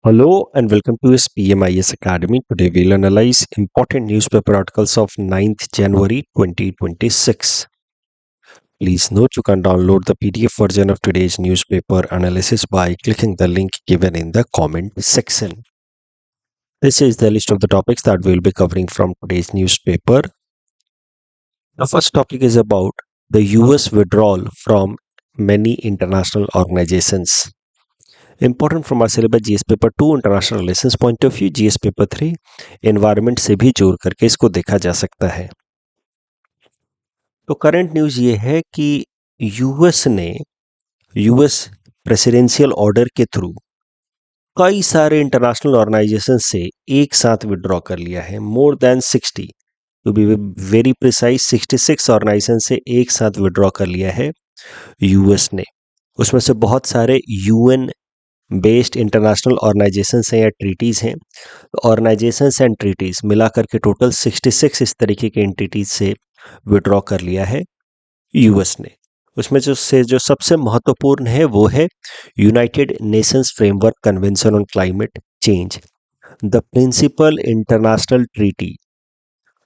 Hello and welcome to SPMIS Academy. Today we'll analyze important newspaper articles of 9th January 2026. Please note you can download the PDF version of today's newspaper analysis by clicking the link given in the comment section. This is the list of the topics that we'll be covering from today's newspaper. The first topic is about the US withdrawal from many international organizations. Important from our syllabus GS paper 2 international relations point of view, GS paper 3 environment से भी जोड़ करके इसको देखा जा सकता है। तो करंट न्यूज ये है कि यूएस प्रेसिडेंशियल ऑर्डर के थ्रू कई सारे इंटरनेशनल ऑर्गेनाइजेशन से एक साथ विड्रॉ कर लिया है। More than 60 to be very precise 66 organisation से एक साथ विड्रॉ कर लिया है यूएस ने। उसमें से बहुत सारे यूएन बेस्ड इंटरनेशनल ऑर्गेनाइजेशंस हैं या ट्रीटीज़ हैं। ऑर्गेनाइजेशंस एंड ट्रीटीज़ मिला करके टोटल 66 इस तरीके के एंटिटीज से विड्रॉ कर लिया है यूएस ने। उसमें जो सबसे महत्वपूर्ण है वो है United Nations framework convention on climate change, the principal international treaty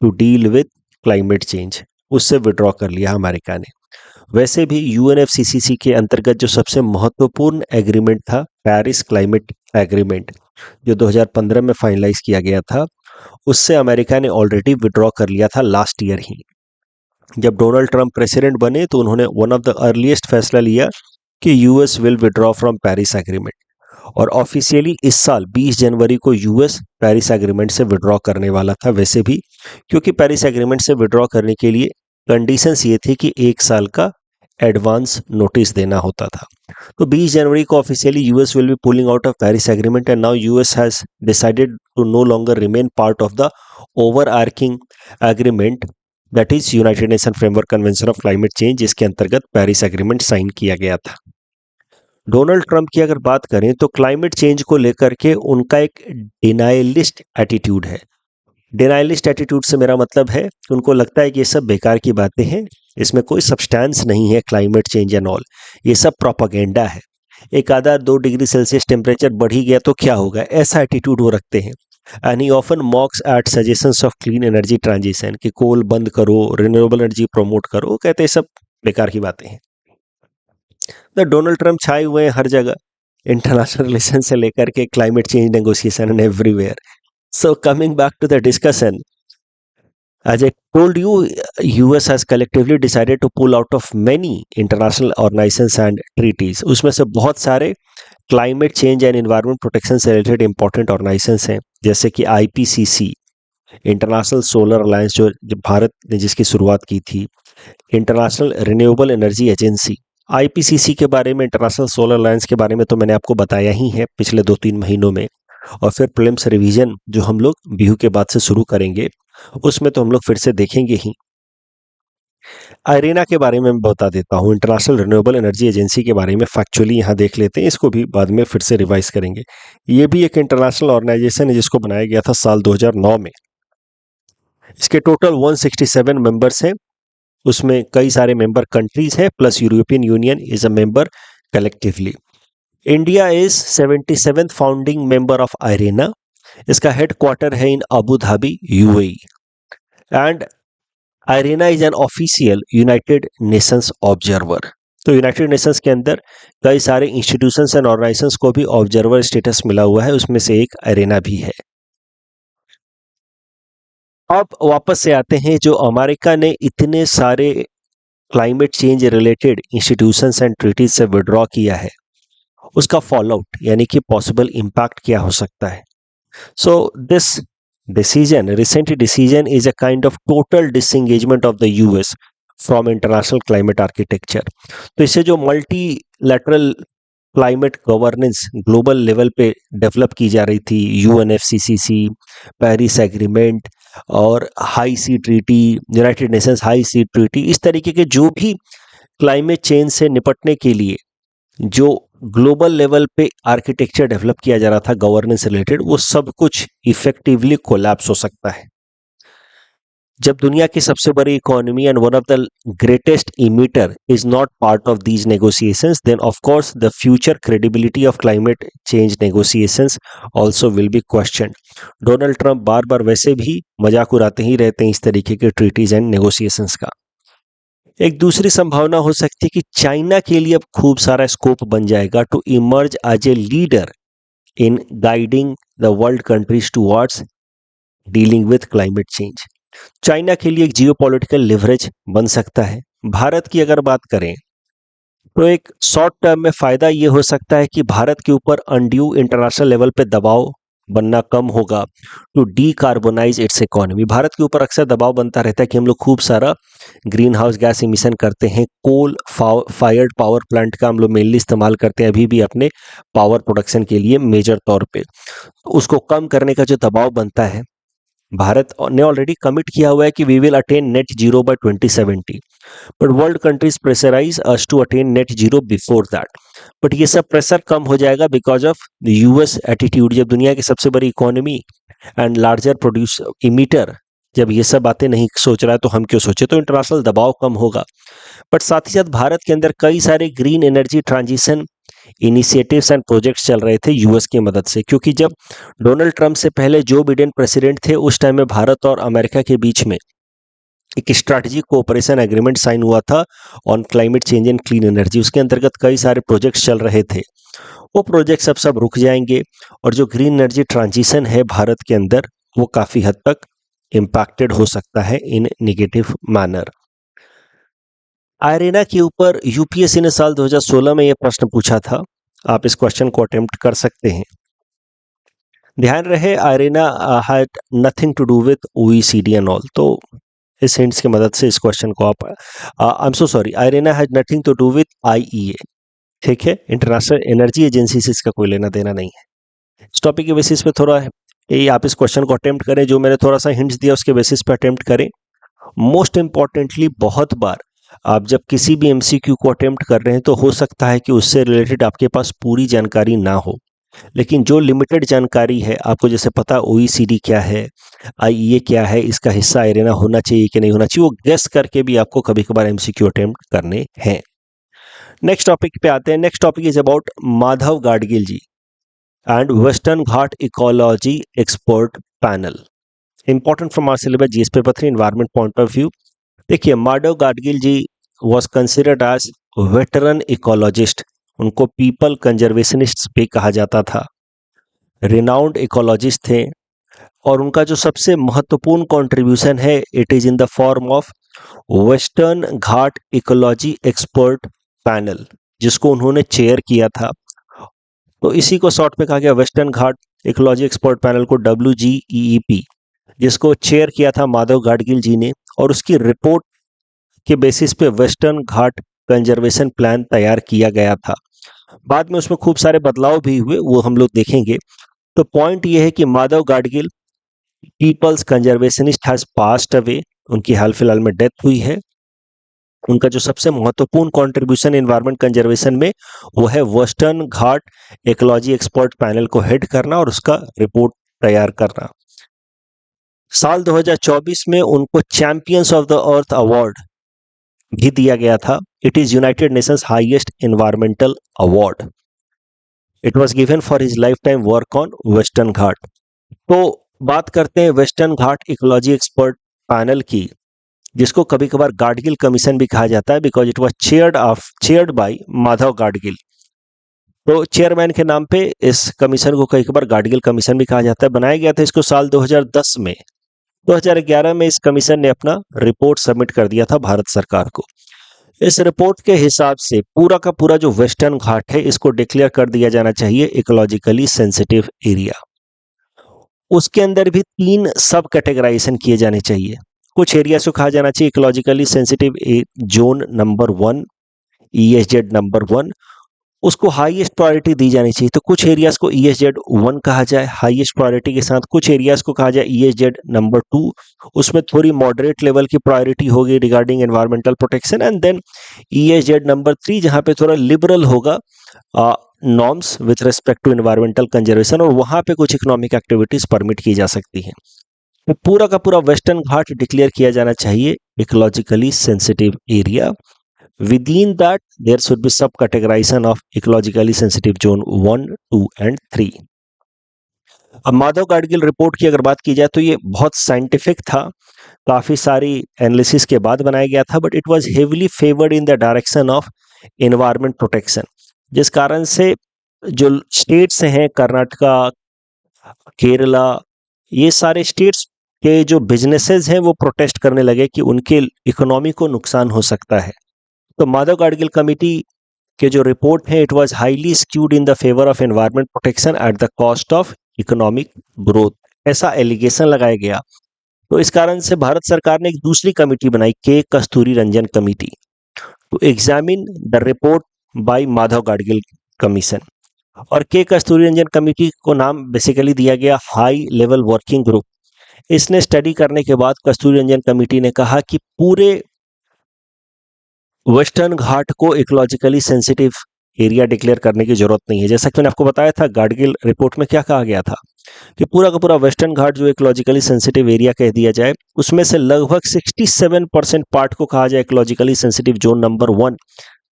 to deal with climate change. उससे विड्रॉ कर लिया अमेरिका ने। वैसे भी यूएनएफसीसीसी के अंतर्गत जो सबसे महत्वपूर्ण एग्रीमेंट था, पेरिस क्लाइमेट एग्रीमेंट, जो 2015 में फाइनलाइज किया गया था, उससे अमेरिका ने ऑलरेडी विड्रॉ कर लिया था लास्ट ईयर ही। जब डोनाल्ड ट्रंप प्रेसिडेंट बने तो उन्होंने वन ऑफ द अर्लीस्ट फैसला लिया कि US will withdraw from Paris agreement, और ऑफिशियली इस साल 20 जनवरी को यूएस पेरिस एग्रीमेंट से विड्रॉ करने वाला था। वैसे भी क्योंकि पेरिस एग्रीमेंट से विड्रॉ करने के लिए कंडीशंस ये थी कि 1 साल का एडवांस नोटिस देना होता था। तो 20 जनवरी को officially US will be pulling out of Paris agreement and now US has decided to no longer remain part of the overarching agreement, that is United Nation framework convention of climate change, जिसके अंतर्गत Paris agreement sign किया गया था। Donald Trump की अगर बात करें तो क्लाइमेट चेंज को लेकर के उनका एक डिनायलिस्ट एटीट्यूड है। डिनायलिस्ट एटीट्यूड से मेरा मतलब है कि उनको लगता है कि ये सब बेकार की बातें हैं, इसमें कोई सब्सटेंस नहीं है, क्लाइमेट चेंज एंड ऑल, ये सब प्रोपागेंडा है। एक आधा 2 डिग्री सेल्सियस टेम्परेचर बढ़ ही गया तो क्या होगा, ऐसा एटीट्यूड वो रखते हैं। And he often mocks at suggestions of clean energy transition, कि कोल बंद करो, रिन्यूएबल एनर्जी प्रमोट करो, कहते हैं सब बेकार की बातें हैं। तो डोनाल्ड ट्रंप छाए हुए हैं हर जगह, इंटरनेशनल रिलेशन से लेकर के climate change negotiation and everywhere. So coming back to the discussion, as I told you, US has collectively decided to pull out of many international organizations and treaties. उसमें से बहुत सारे climate change and environment protection से related important organisations हैं, जैसे कि IPCC, international solar alliance, जो भारत ने जिसकी शुरुआत की थी, international renewable energy agency. IPCC के बारे में, इंटरनेशनल सोलर अलायंस के बारे में तो मैंने आपको बताया ही है पिछले 2-3 महीनों में, और फिर प्रीलिम्स रिवीजन जो हम लोग बिहू के बाद से शुरू करेंगे उसमें तो हम लोग फिर से देखेंगे ही। आयरेना के बारे में मैं बता देता हूँ, इंटरनेशनल रिन्यूएबल एनर्जी एजेंसी के बारे में फैक्चुअली यहाँ देख लेते हैं, इसको भी बाद में फिर से रिवाइज करेंगे। ये भी एक इंटरनेशनल ऑर्गेनाइजेशन है जिसको बनाया गया था साल 2009 में। इसके टोटल 167 मेंबर्स हैं, उसमें कई सारे मेंबर कंट्रीज हैं, plus European Union is a member collectively. India is 77th founding member of IRENA. इसका हेड क्वार्टर है in Abu Dhabi, UAE, and IRENA is an official United Nations observer. तो United Nations के अंदर कई सारे institutions and organisations को भी observer status मिला हुआ है, उसमें से एक आयरेना भी है। अब वापस से आते हैं, जो अमेरिका ने इतने सारे climate change related institutions and treaties से विड्रॉ किया है, उसका फॉलोआउट यानी कि पॉसिबल इम्पैक्ट क्या हो सकता है। So this recent decision is a kind of total disengagement of the US from international climate architecture. तो इससे जो multilateral climate governance global level पे डेवलप की जा रही थी, यूएनएफसीसीसी, पेरिस एग्रीमेंट और हाई सी ट्रीटी, यूनाइटेड नेशंस हाई सी treaty, इस तरीके के जो भी क्लाइमेट चेंज से निपटने के लिए जो ग्लोबल लेवल पे आर्किटेक्चर डेवलप किया जा रहा था गवर्नेंस रिलेटेड, वो सब कुछ इफेक्टिवली कोलैप्स हो सकता है। जब दुनिया की सबसे बड़ी economy and one of the greatest emitter is not part of these negotiations, then of course the future credibility of climate change negotiations also will be question. Donald Trump बार बार वैसे भी मजाक उड़ाते ही रहते हैं इस तरीके के ट्रीटीज एंड नेगोशिएशंस का। एक दूसरी संभावना हो सकती है कि चाइना के लिए अब खूब सारा स्कोप बन जाएगा to emerge as a leader in guiding the world countries towards dealing with climate change. China के लिए एक जियोपॉलिटिकल लिवरेज बन सकता है। भारत की अगर बात करें तो एक शॉर्ट टर्म में फायदा ये हो सकता है कि भारत के ऊपर अनड्यू इंटरनेशनल लेवल पे दबाव बनना कम होगा to decarbonise its economy. Bharat के ऊपर अक्सर दबाव बनता रहता है कि हम लोग खूब सारा ग्रीन हाउस गैस इमिशन करते हैं, कोल फायर्ड पावर प्लांट का हम लोग मेनली इस्तेमाल करते हैं अभी भी अपने पावर प्रोडक्शन के लिए मेजर तौर पे। उसको कम करने का जो दबाव बनता है, भारत ने ऑलरेडी कमिट किया हुआ है कि we will attain net zero by 2070, but world countries pressurise us to attain net zero before that. But ये सब प्रेशर कम हो जाएगा because of the US attitude. जब दुनिया की सबसे बड़ी economy and larger produce emitter जब ये सब बातें नहीं सोच रहा है तो हम क्यों सोचे, तो इंटरनेशनल दबाव कम होगा। बट साथ ही साथ भारत के अंदर कई सारे green energy transition initiatives and projects चल रहे थे यूएस की मदद से, क्योंकि जब डोनाल्ड ट्रंप से पहले जो बिडेन प्रेसिडेंट थे उस टाइम में भारत और अमेरिका के बीच में एक स्ट्रैटेजिक कोऑपरेशन एग्रीमेंट साइन हुआ था on climate change and clean energy. उसके अंतर्गत कई सारे प्रोजेक्ट्स चल रहे थे, वो प्रोजेक्ट्स अब सब रुक जाएंगे और जो ग्रीन एनर्जी ट्रांजिशन है भारत के अंदर वो काफ़ी हद तक इम्पैक्टेड हो सकता है इन नेगेटिव मैनर। आयरेना के ऊपर यूपीएससी ने साल 2016 में यह प्रश्न पूछा था, आप इस क्वेश्चन को अटेम्प्ट कर सकते हैं। ध्यान रहे IRENA had nothing to do with OECD and all, तो इस हिंट्स की मदद से इस क्वेश्चन को आप I am so sorry, IRENA had nothing to do with IEA, ठीक है, इंटरनेशनल एनर्जी एजेंसी से इसका कोई लेना देना नहीं है। इस टॉपिक के बेसिस पे थोड़ा ये आप इस क्वेश्चन को अटेम्प्ट करें, जो मैंने थोड़ा सा हिंट्स दिया उसके बेसिस पे अटेम्प्ट करें। मोस्ट इंपॉर्टेंटली बहुत बार आप जब किसी भी एमसीक्यू को अटेम्प्ट कर रहे हैं तो हो सकता है कि उससे रिलेटेड आपके पास पूरी जानकारी ना हो, लेकिन जो लिमिटेड जानकारी है आपको जैसे पता ओईसीडी क्या है, आईईए क्या है, इसका हिस्सा आयरेना होना चाहिए कि नहीं होना चाहिए, वो गेस करके भी आपको कभी कभार एमसीक्यू अटेम्प्ट करने हैं। नेक्स्ट टॉपिक पे आते हैं। Next topic is about Madhav Gadgil ji and Western Ghat ecology expert panel. Important from our syllabus GS paper 3 environment point of view. देखिए, Madhav Gadgil ji was considered as veteran ecologist, उनको पीपल कंजर्वेशनिस्ट भी कहा जाता था, रिनाउंड इकोलॉजिस्ट थे, और उनका जो सबसे महत्वपूर्ण कंट्रीब्यूशन है it is in the form of western Ghat ecology expert panel, जिसको उन्होंने चेयर किया था। तो इसी को शॉर्ट में कहा गया western Ghat ecology expert panel को WGEEP, जिसको चेयर किया था माधव गाडगिल जी ने, और उसकी रिपोर्ट के बेसिस पे वेस्टर्न घाट कंजर्वेशन प्लान तैयार किया गया था। बाद में उसमें खूब सारे बदलाव भी हुए, वो हम लोग देखेंगे। तो पॉइंट ये है कि Madhav Gadgil people's conservationist has passed away, उनकी हाल फिलहाल में डेथ हुई है। उनका जो सबसे महत्वपूर्ण कंट्रीब्यूशन एनवायरमेंट कंजर्वेशन में वो है western Ghat ecology expert panel को हेड करना और उसका रिपोर्ट तैयार करना। साल 2024 में उनको champions of the earth award भी दिया गया था। It is United Nations highest environmental award. It was given for his lifetime work on Western Ghat. तो बात करते हैं Western Ghat ecology expert panel की, जिसको कभी कभार गाडगिल कमीशन भी कहा जाता है because it was chaired by Madhav Gadgil. तो चेयरमैन के नाम पे इस कमीशन को कई बार गाडगिल कमीशन भी कहा जाता है। बनाया गया था इसको साल 2010 में। 2011 में इस कमीशन ने अपना रिपोर्ट सबमिट कर दिया था भारत सरकार को। इस रिपोर्ट के हिसाब से पूरा का पूरा जो वेस्टर्न घाट है इसको डिक्लेयर कर दिया जाना चाहिए इकोलॉजिकली सेंसिटिव एरिया। उसके अंदर भी 3 सब कैटेगराइजेशन किए जाने चाहिए। कुछ एरिया को कहा जाना चाहिए ecologically sensitive zone number 1, ESZ number 1, उसको हाईएस्ट प्रायोरिटी दी जानी चाहिए। तो कुछ एरियाज को ESZ 1 कहा जाए हाईएस्ट प्रायोरिटी के साथ, कुछ एरियाज को कहा जाए ESZ नंबर 2, उसमें थोड़ी मॉडरेट लेवल की प्रायोरिटी होगी regarding environmental protection, and then ESZ number 3 जहां पे थोड़ा लिबरल होगा norms with respect to environmental conservation, और वहां पे कुछ इकोनॉमिक एक्टिविटीज परमिट की जा सकती हैं। तो पूरा का पूरा वेस्टर्न घाट डिक्लेयर किया जाना चाहिए ecologically sensitive area. Within that, there should be sub-categorization of ecologically sensitive zone 1, 2 and 3. अब माधव गाडगिल रिपोर्ट की अगर बात की जाए तो ये बहुत साइंटिफिक था, काफ़ी सारी एनालिसिस के बाद बनाया गया था, but it was heavily favoured in the direction of environment protection, जिस कारण से जो स्टेट्स हैं कर्नाटका, केरला, ये सारे स्टेट्स के जो बिजनेसेस हैं वो प्रोटेस्ट करने लगे कि उनके इकोनॉमी को नुकसान हो सकता है. तो माधव गाडगिल कमेटी के जो रिपोर्ट है, it was highly skewed in the favour of environment protection at the cost of economic growth, ऐसा एलिगेशन लगाया गया. तो इस कारण से भारत सरकार ने एक दूसरी कमेटी बनाई, K Kasturirangan committee, to examine the report by Madhav Gadgil commission. और के कस्तूरी रंजन कमेटी को नाम बेसिकली दिया गया हाई लेवल वर्किंग ग्रुप. इसने स्टडी करने के बाद कस्तूरी रंजन कमेटी ने कहा कि पूरे वेस्टर्न घाट को इकोलॉजिकली सेंसिटिव एरिया डिक्लेयर करने की जरूरत नहीं है. जैसा कि मैंने आपको बताया था, गाडगिल रिपोर्ट में क्या कहा गया था कि पूरा का पूरा वेस्टर्न घाट जो इकोलॉजिकली सेंसिटिव एरिया कह दिया जाए, उसमें से लगभग 67% पार्ट को कहा जाए इकोलॉजिकली सेंसिटिव जोन नंबर 1,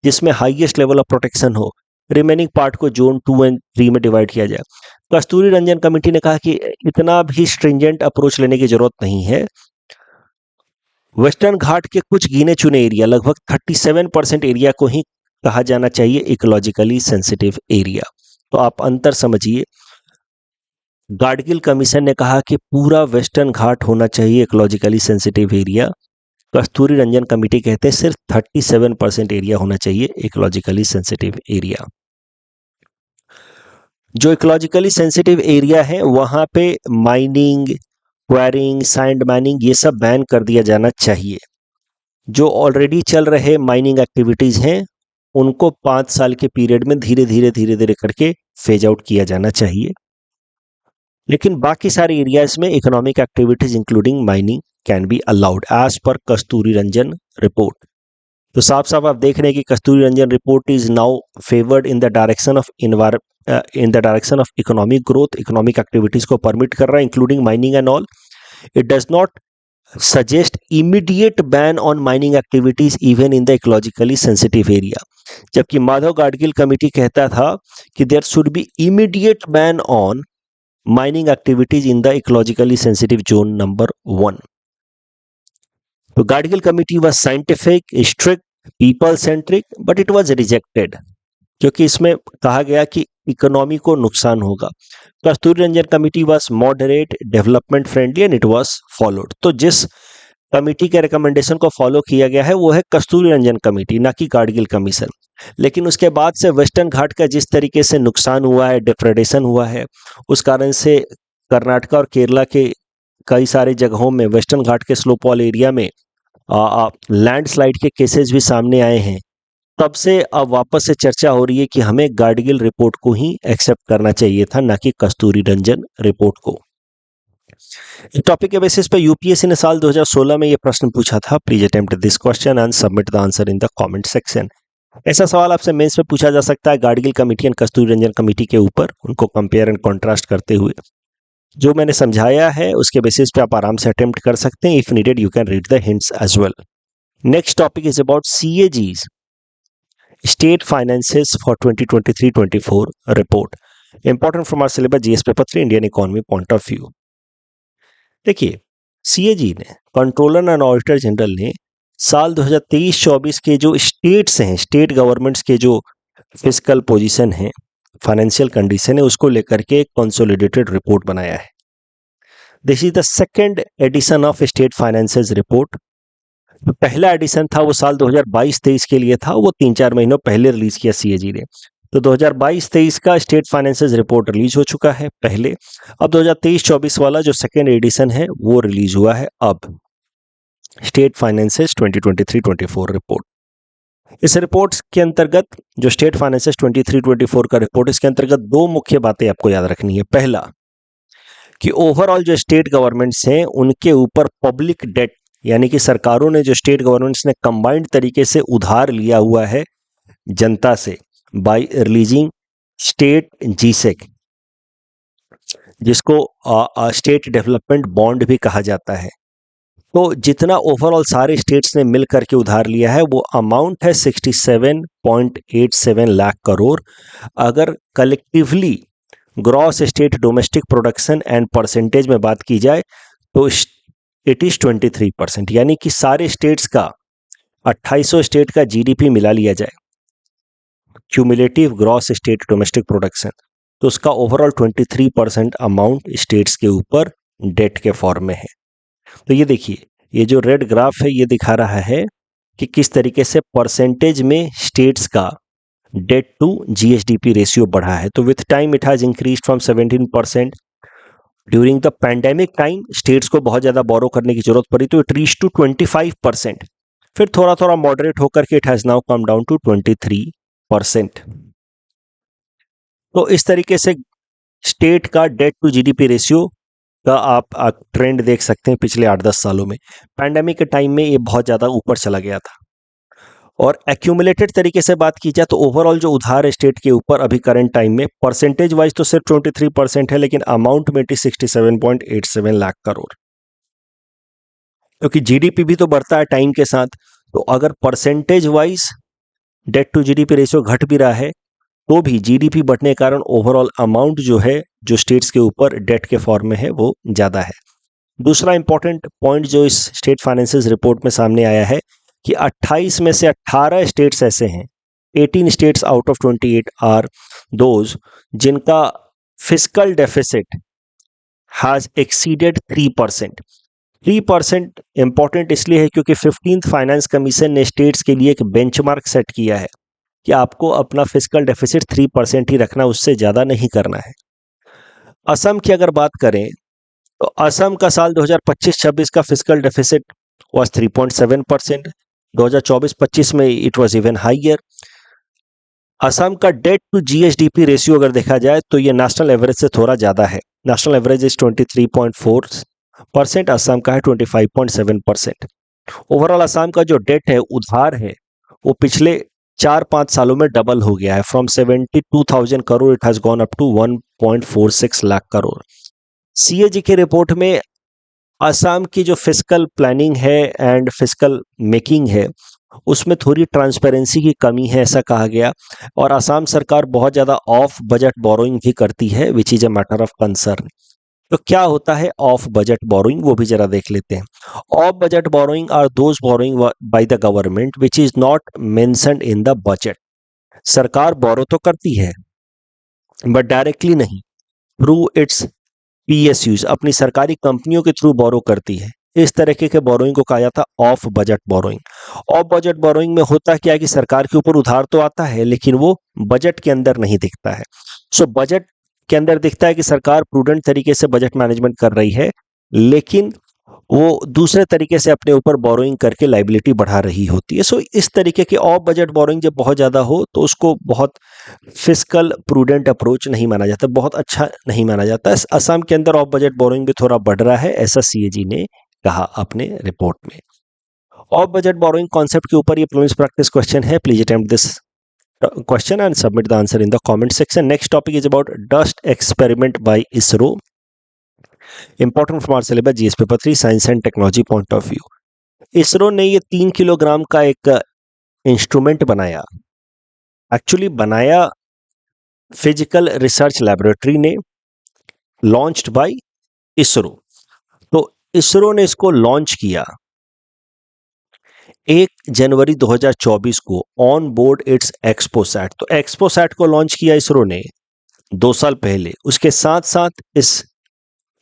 जिसमें हाईएस्ट लेवल ऑफ प्रोटेक्शन हो. रिमेनिंग पार्ट को जोन 2 एंड 3 में डिवाइड किया जाए. कस्तूरी रंजन कमेटी ने कहा कि इतना भी स्ट्रिंजेंट अप्रोच लेने की जरूरत नहीं है. वेस्टर्न घाट के कुछ गिने चुने एरिया, लगभग 37% एरिया को ही कहा जाना चाहिए इकोलॉजिकली सेंसिटिव एरिया. तो आप अंतर समझिए, गाडगिल कमीशन ने कहा कि पूरा वेस्टर्न घाट होना चाहिए इकोलॉजिकली सेंसिटिव एरिया. कस्तूरी रंजन कमेटी कहते हैं सिर्फ 37% एरिया होना चाहिए इकोलॉजिकली सेंसिटिव एरिया. जो इकोलॉजिकली सेंसिटिव एरिया है वहां पे माइनिंग, क्वायरिंग, सैंड माइनिंग, ये सब बैन कर दिया जाना चाहिए. जो ऑलरेडी चल रहे माइनिंग एक्टिविटीज हैं उनको 5 साल के पीरियड में धीरे धीरे करके फेज आउट किया जाना चाहिए. लेकिन बाकी सारे एरियाज में economic activities including mining can be allowed as per Kasturi Ranjan report. तो साफ साफ आप देख रहे हैं कि Kasturirangan report is now favoured in the direction of economic growth, economic activities को परमिट कर रहा है including mining and all. It does not suggest immediate ban on mining activities even in the ecologically sensitive area. जबकि Madhav Gadgil committee कहता था कि there should be immediate ban on mining activities in the ecologically sensitive zone number 1. तो Gadgil committee was scientific, strict, people centric, but it was rejected क्योंकि इसमें कहा गया कि इकोनॉमी को नुकसान होगा. Kasturirangan committee was moderate, development friendly and it was followed. तो जिस कमेटी के रिकमेंडेशन को फॉलो किया गया है वो है कस्तूरी रंजन कमेटी, ना कि गाडगिल कमीशन. लेकिन उसके बाद से वेस्टर्न घाट का जिस तरीके से नुकसान हुआ है, डिप्रेडेशन हुआ है, उस कारण से कर्नाटका और केरला के कई सारे जगहों में वेस्टर्न घाट के स्लोपॉल एरिया में लैंडस्लाइड के केसेस भी सामने आए हैं. तब से अब वापस से चर्चा हो रही है कि हमें गाडगिल रिपोर्ट को ही एक्सेप्ट करना चाहिए था, ना कि कस्तूरी रंजन रिपोर्ट को. इस टॉपिक के बेसिस पे यूपीएससी ने साल 2016 में ये प्रश्न पूछा था. Please attempt this question and submit the answer in the comment section. ऐसा सवाल आपसे मेंस में पूछा जा सकता है Gadgil committee and Kasturi Ranjan committee के ऊपर, उनको कंपेयर एंड कॉन्ट्रास्ट करते हुए. जो मैंने समझाया है उसके बेसिस पे आप आराम से अटेम्प्ट कर सकते हैं. If needed you can read the hints as well. Next topic is about CAG's State Finances for 2023-24 report. Important from our syllabus GS paper 3 Indian economy point of view. देखिए, CAG ने, controller and auditor general ने साल 2023-24 के जो states हैं, state governments के जो fiscal position है, फाइनेंशियल कंडीशन है, उसको लेकर के एक कंसोलिडेटेड रिपोर्ट बनाया है. This is the second edition of state finances report. तो पहला एडिशन था वो साल 2022-23 के लिए था, वो 3-4 महीनों पहले रिलीज किया CAG ने. तो 2022-23 का स्टेट फाइनेंसेस रिपोर्ट रिलीज हो चुका है पहले. अब 2023-24 वाला जो सेकेंड एडिशन है वो रिलीज हुआ है अब, स्टेट फाइनेंसेस 2023-24 रिपोर्ट. इस रिपोर्ट के अंतर्गत जो स्टेट फाइनेंसेस 23-24 का रिपोर्ट, इसके अंतर्गत 2 मुख्य बातें आपको याद रखनी है. पहला कि ओवरऑल जो स्टेट गवर्नमेंट्स हैं उनके ऊपर पब्लिक डेट, यानी कि सरकारों ने, जो स्टेट गवर्नमेंट्स ने कंबाइंड तरीके से उधार लिया हुआ है जनता से बाय रिलीजिंग स्टेट GSEC, जिसको स्टेट डेवलपमेंट बॉन्ड भी कहा जाता है। तो जितना ओवरऑल सारे स्टेट्स ने मिल करके उधार लिया है वो अमाउंट है 67.87 लाख करोड़। अगर collectively gross state domestic production and percentage में बात की जाए तो इट इज 23%, यानी कि सारे स्टेट्स का 2800 स्टेट का जीडीपी मिला लिया जाए, cumulative gross state domestic production, तो उसका ओवरऑल 23% अमाउंट स्टेट्स के ऊपर डेट के फॉर्म में है। तो ये देखिए, ये जो रेड ग्राफ है ये दिखा रहा है कि किस तरीके से परसेंटेज में स्टेट्स का डेट टू जीएसडीपी रेशियो बढ़ा है। तो with time it has increase from 17%। During the pandemic time states को बहुत ज़्यादा बोरो करने की जरूरत पड़ी तो इट रीच टू 25%। फिर थोड़ा थोड़ा मॉडरेट होकर के it has now come down to 23%। तो इस तरीके से स्टेट का डेट टू जीडीपी रेशियो का आप ट्रेंड देख सकते हैं पिछले 8-10 सालों में। पैंडेमिक के टाइम में ये बहुत ज़्यादा ऊपर चला गया था। और एक्यूमुलेटेड तरीके से बात की जाए तो ओवरऑल जो उधार है स्टेट के ऊपर अभी करंट टाइम में परसेंटेज वाइज तो सिर्फ 23% है, लेकिन अमाउंट में 67.87 लाख करोड़। क्योंकि जीडीपी भी तो बढ़ता है टाइम के साथ, तो अगर percentage wise debt to GDP ratio घट भी रहा है तो भी जीडीपी बढ़ने के कारण ओवरऑल अमाउंट जो है जो स्टेट्स के ऊपर डेट के फॉर्म में है वो ज़्यादा है। दूसरा इंपॉर्टेंट पॉइंट जो इस स्टेट फाइनेंसेस रिपोर्ट में सामने आया है कि 28 में से 18 स्टेट्स ऐसे हैं, 18 states out of 28 are those जिनका fiscal deficit has exceeded 3%। 3% important इसलिए है क्योंकि 15th फाइनेंस कमीशन ने स्टेट्स के लिए एक बेंचमार्क सेट किया है कि आपको अपना फिस्कल डेफिसिट 3% ही रखना, उससे ज़्यादा नहीं करना है। असम की अगर बात करें तो असम का साल 2025-26 का फिस्कल डेफिसिट वाज 3.7%। 2024-25 में it was even higher. Assam का डेट टू जीएसडीपी रेशियो अगर देखा जाए तो ये नेशनल एवरेज से थोड़ा ज़्यादा है। नेशनल एवरेज इज 23.4%, असम का है 25.7%। ओवरऑल असम का जो डेट है, उधार है, वो पिछले 4-5 सालों में डबल हो गया है। From 72,000 crore it has gone up to 1.46 lakh crore. CAG की रिपोर्ट में असम की जो फिस्कल प्लानिंग है एंड फिस्कल मेकिंग है उसमें थोड़ी ट्रांसपेरेंसी की कमी है, ऐसा कहा गया। और असम सरकार बहुत ज़्यादा ऑफ बजट बोरोइंग भी करती है, which is a matter of concern. तो क्या होता है ऑफ बजट बोरोइंग, वो भी जरा देख लेते हैं। Of budget borrowing are those borrowing by the government which is not mentioned in the budget. सरकार बोरो तो करती है बट डायरेक्टली नहीं, थ्रू इट्स पीएसयूज, अपनी सरकारी कंपनियों के थ्रू बोरो करती है। इस तरीके के बोरोइंग को कहा जाता है of budget borrowing. Of budget borrowing में होता क्या है कि सरकार के ऊपर उधार तो आता है लेकिन वो बजट के अंदर नहीं दिखता है। सो बजट के अंदर दिखता है कि सरकार प्रूडेंट तरीके से बजट मैनेजमेंट कर रही है, लेकिन वो दूसरे तरीके से अपने ऊपर बोरोइंग करके लाइबिलिटी बढ़ा रही होती है। सो इस तरीके की ऑफ बजट बोरोइंग जब बहुत ज़्यादा हो तो उसको बहुत फिस्कल प्रूडेंट अप्रोच नहीं माना जाता, बहुत अच्छा नहीं माना जाता। असम के अंदर ऑफ बजट बोरोइंग भी थोड़ा बढ़ रहा है, ऐसा सीएजी ने कहा अपने रिपोर्ट में। ऑफ बजट बोरोइंग कॉन्सेप्ट के ऊपर ये प्रीलिम्स प्रैक्टिस क्वेश्चन है। Please attempt this question and submit the answer in the comment section. Next topic is about dust experiment by ISRO. Important from our syllabus GS paper 3 science and technology point of view. ISRO ने ये 3 kilogram का एक instrument बनाया, actually बनाया physical research laboratory ने, launched by ISRO। तो ISRO ने इसको लॉन्च किया 1 जनवरी 2024 को ऑन बोर्ड इट्स एक्सपोसैट। तो एक्सपोसैट को लॉन्च किया ISRO ने 2 साल पहले। उसके साथ साथ इस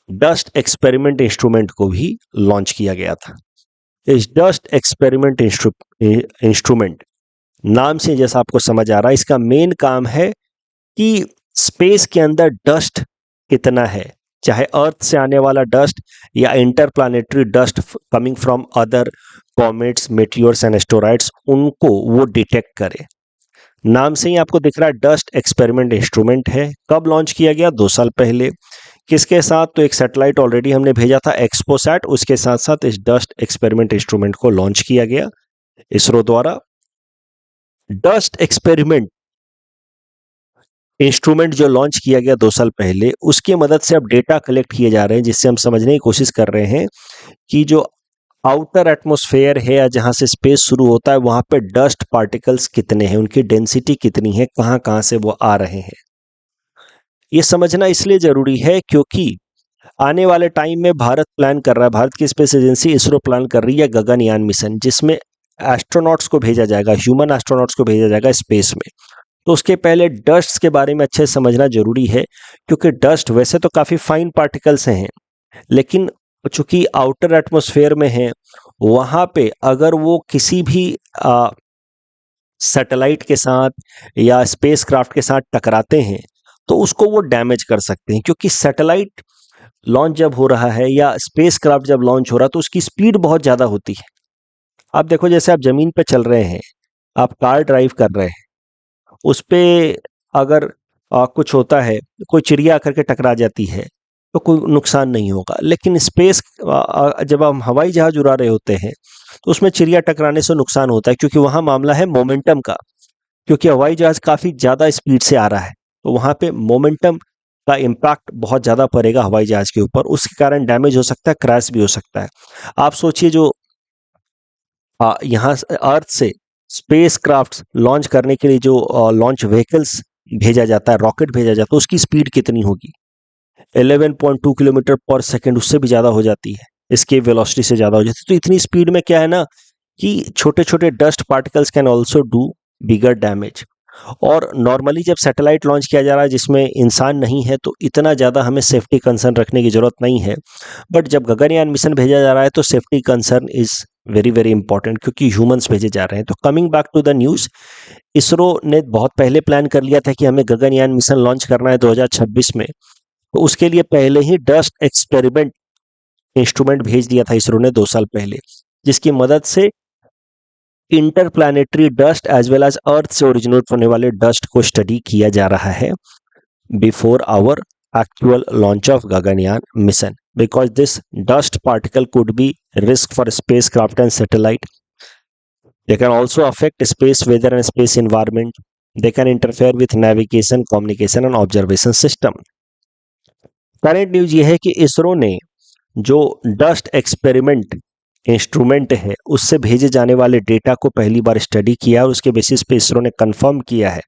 डस्ट एक्सपेरिमेंट इंस्ट्रूमेंट को भी लॉन्च किया गया था। इस डस्ट एक्सपेरिमेंट इंस्ट्रूमेंट नाम से जैसा आपको समझ आ रहा है, इसका मेन काम है कि स्पेस के अंदर डस्ट कितना है, चाहे अर्थ से आने वाला डस्ट या interplanetary dust coming from other comets, meteors and asteroids, उनको वो डिटेक्ट करे। नाम से ही आपको दिख रहा है डस्ट एक्सपेरिमेंट इंस्ट्रूमेंट है। कब लॉन्च किया गया? 2 साल पहले। किसके साथ? तो एक सैटेलाइट ऑलरेडी हमने भेजा था एक्सपोसैट, उसके साथ साथ इस डस्ट एक्सपेरिमेंट इंस्ट्रूमेंट को लॉन्च किया गया इसरो द्वारा। डस्ट एक्सपेरिमेंट इंस्ट्रूमेंट जो लॉन्च किया गया 2 साल पहले, उसकी मदद से अब डेटा कलेक्ट किए जा रहे हैं, जिससे हम समझने की कोशिश कर रहे हैं कि जो आउटर एटमॉस्फेयर है या जहाँ से स्पेस शुरू होता है, वहाँ पे डस्ट पार्टिकल्स कितने हैं, उनकी डेंसिटी कितनी है, कहाँ-कहाँ से वो आ रहे हैं। ये समझना इसलिए ज़रूरी है क्योंकि आने वाले टाइम में भारत प्लान कर रहा है, भारत की स्पेस एजेंसी इसरो प्लान कर रही है गगनयान मिशन, जिसमें एस्ट्रोनॉट्स को भेजा जाएगा, ह्यूमन एस्ट्रोनॉट्स को भेजा जाएगा स्पेस में। तो उसके पहले डस्ट के बारे में अच्छे से समझना जरूरी है, क्योंकि डस्ट वैसे तो काफ़ी फाइन पार्टिकल्स हैं, लेकिन चूंकि आउटर एटमॉस्फेयर में है, वहाँ पे अगर वो किसी भी सैटेलाइट के साथ या स्पेसक्राफ्ट के साथ टकराते हैं, तो उसको वो डैमेज कर सकते हैं, क्योंकि सैटेलाइट लॉन्च जब हो रहा है या स्पेसक्राफ्ट जब लॉन्च हो रहा है, तो उसकी स्पीड बहुत ज़्यादा होती है। आप देखो, जैसे आप ज़मीन पे चल रहे हैं, आप कार ड्राइव कर रहे हैं, उस पे अगर कुछ होता है, कोई चिड़िया आकर के टकरा जाती है, तो कोई नुकसान नहीं होगा। लेकिन जब हम हवाई जहाज उड़ा रहे होते हैं, तो उसमें चिड़िया टकराने से नुकसान होता है, क्योंकि वहाँ मामला है मोमेंटम का, क्योंकि हवाई जहाज काफ़ी ज़्यादा स्पीड से आ रहा है, तो वहाँ पे मोमेंटम का इम्पैक्ट बहुत ज़्यादा पड़ेगा हवाई जहाज के ऊपर, उसके कारण डैमेज हो सकता है, क्रैश भी हो सकता है। आप सोचिए, जो यहाँ अर्थ से स्पेस क्राफ्ट लॉन्च करने के लिए जो लॉन्च व्हीकल्स भेजा जाता है, रॉकेट भेजा जाता है, उसकी स्पीड कितनी होगी? 11.2 किलोमीटर पर सेकंड, उससे भी ज़्यादा हो जाती है, इसके वेलोसिटी से ज़्यादा हो जाती है। तो इतनी स्पीड में क्या है ना, कि छोटे छोटे dust particles can also do bigger damage. और नॉर्मली जब सैटेलाइट लॉन्च किया जा रहा है जिसमें इंसान नहीं है, तो इतना ज़्यादा हमें सेफ्टी कंसर्न रखने की ज़रूरत नहीं है। बट जब गगनयान मिशन भेजा जा रहा है, तो safety concern is very very important, क्योंकि ह्यूमंस भेजे जा रहे हैं। तो coming back to the news, ISRO ने बहुत पहले प्लान कर लिया था कि हमें गगनयान मिशन लॉन्च करना है 2026 में। तो उसके लिए पहले ही डस्ट एक्सपेरिमेंट इंस्ट्रूमेंट भेज दिया था इसरो ने 2 साल पहले, जिसकी मदद से interplanetary dust as well as earth से ओरिजिनेट होने वाले डस्ट को स्टडी किया जा रहा है before our actual launch of Gaganyaan mission, because this dust particle could be risk for spacecraft and satellite. They can also affect space weather and space environment. They can interfere with navigation, communication and observation system. Current news ये है कि इसरो ने जो dust experiment instrument है, उससे भेजे जाने वाले डेटा को पहली बार स्टडी किया, और उसके बेसिस पे इसरो ने कंफर्म किया है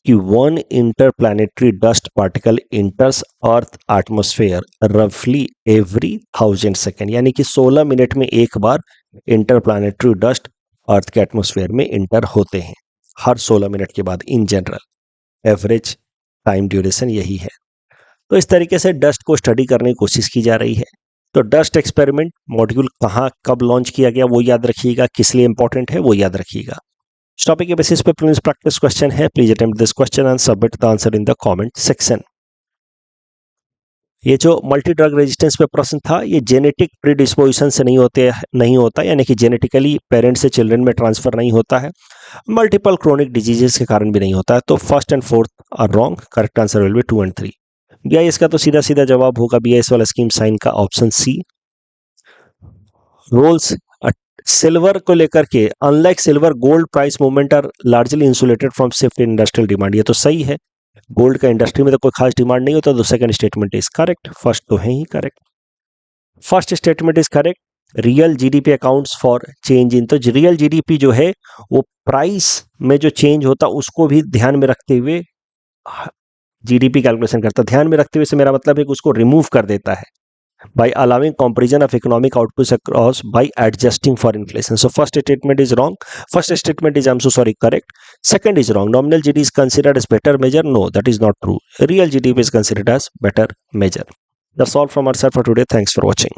कि 1 interplanetary dust particle इंटर्स earth atmosphere रफली एवरी 1000 सेकेंड, यानी कि 16 मिनट में एक बार इंटरप्लैनेटरी डस्ट अर्थ के एटमॉस्फेयर में इंटर होते हैं, हर 16 मिनट के बाद। In general average time duration यही है। तो इस तरीके से डस्ट को स्टडी करने की कोशिश की जा रही है। तो डस्ट एक्सपेरिमेंट मॉड्यूल कहाँ कब लॉन्च किया गया वो याद रखिएगा, किस लिए इंपॉर्टेंट है वो याद रखिएगा। इस टॉपिक के बेसिस पे प्लीज प्रैक्टिस क्वेश्चन है, please attempt this question and submit the answer in the comment section. ये जो मल्टी ड्रग रेजिस्टेंस पे प्रश्न था, ये जेनेटिक प्रीडिस्पोजिशन से नहीं होता, यानी कि जेनेटिकली पेरेंट से चिल्ड्रन में ट्रांसफर नहीं होता है, मल्टीपल क्रोनिक डिजीजेस के कारण भी नहीं होता है। तो first and fourth are wrong, correct answer will be 2 and 3। BIS का तो सीधा सीधा जवाब होगा BIS वाला स्कीम साइन का ऑप्शन सी। रोल्स सिल्वर को लेकर के, unlike silver, gold price movement are largely insulated from shift in industrial demand. ये तो सही है, गोल्ड का इंडस्ट्री में तो कोई खास डिमांड नहीं होता। तो second statement is correct, first तो है ही correct. First statement is correct, real GDP accounts for change in. तो रियल जीडीपी जो है वो प्राइस में जो चेंज होता उसको भी ध्यान में रखते हुए जीडीपी कैलकुलेशन करता। ध्यान में रखते हुए से मेरा मतलब है कि उसको रिमूव कर देता है by allowing comparison of economic outputs across by adjusting for inflation. So first statement is wrong. First statement is, I'm so sorry, correct. Second is wrong. Nominal GDP is considered as better measure. No, that is not true. Real GDP is considered as better measure. That's all from our side for today. Thanks for watching.